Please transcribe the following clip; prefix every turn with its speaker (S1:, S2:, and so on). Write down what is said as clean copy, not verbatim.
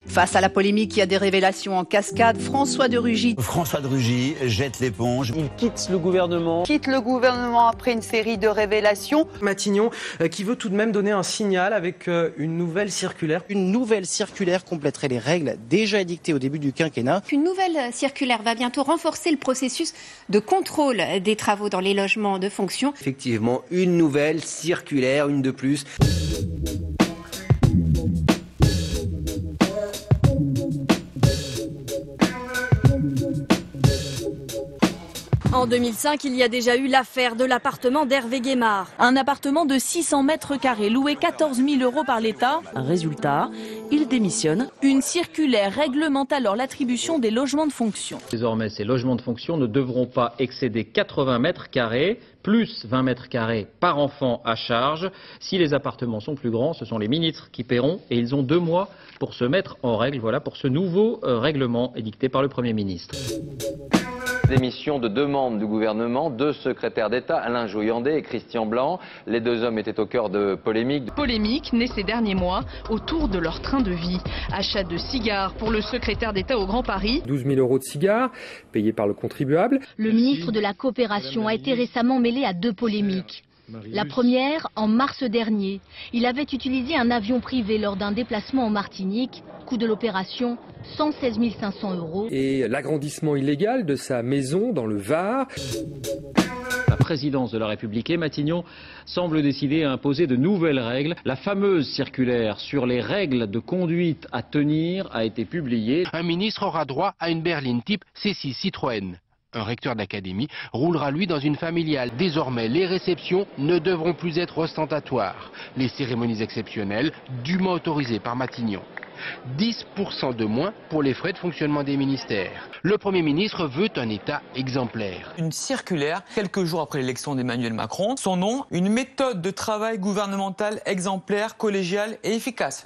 S1: Face à la polémique, il y a des révélations en cascade. François de Rugy
S2: jette l'éponge.
S3: Il quitte le gouvernement.
S1: Quitte le gouvernement après une série de révélations.
S3: Matignon qui veut tout de même donner un signal avec une nouvelle circulaire.
S4: Une nouvelle circulaire compléterait les règles déjà édictées au début du quinquennat.
S5: Une nouvelle circulaire va bientôt renforcer le processus de contrôle des travaux dans les logements de fonction.
S6: Effectivement, une nouvelle circulaire, une de plus.
S7: En 2005, il y a déjà eu l'affaire de l'appartement d'Hervé Guémard.
S8: Un appartement de 600 mètres carrés loué 14 000 € par l'État. Résultat, il démissionne. Une circulaire réglemente alors l'attribution des logements de fonction.
S9: Désormais, ces logements de fonction ne devront pas excéder 80 mètres carrés, plus 20 mètres carrés par enfant à charge. Si les appartements sont plus grands, ce sont les ministres qui paieront et ils ont 2 mois pour se mettre en règle. Voilà pour ce nouveau règlement édicté par le Premier ministre.
S10: Démission de 2 membres du gouvernement, 2 secrétaires d'État, Alain Joyandet et Christian Blanc. Les 2 hommes étaient au cœur de polémiques.
S11: Polémique née ces derniers mois autour de leur train de vie. Achat de cigares pour le secrétaire d'État au Grand Paris.
S3: 12 000 € de cigares payés par le contribuable.
S12: Le ministre de la Coopération a été récemment mêlé à 2 polémiques. La première, en mars dernier. Il avait utilisé un avion privé lors d'un déplacement en Martinique. Coût de l'opération, 116 500 €.
S3: Et l'agrandissement illégal de sa maison dans le Var.
S9: La présidence de la République et Matignon semble décider à imposer de nouvelles règles. La fameuse circulaire sur les règles de conduite à tenir a été publiée.
S13: Un ministre aura droit à une berline type C6 Citroën. Un recteur d'académie roulera lui dans une familiale. Désormais, les réceptions ne devront plus être ostentatoires. Les cérémonies exceptionnelles, dûment autorisées par Matignon. 10% de moins pour les frais de fonctionnement des ministères. Le Premier ministre veut un État exemplaire.
S14: Une circulaire, quelques jours après l'élection d'Emmanuel Macron. Son nom, une méthode de travail gouvernementale exemplaire, collégiale et efficace.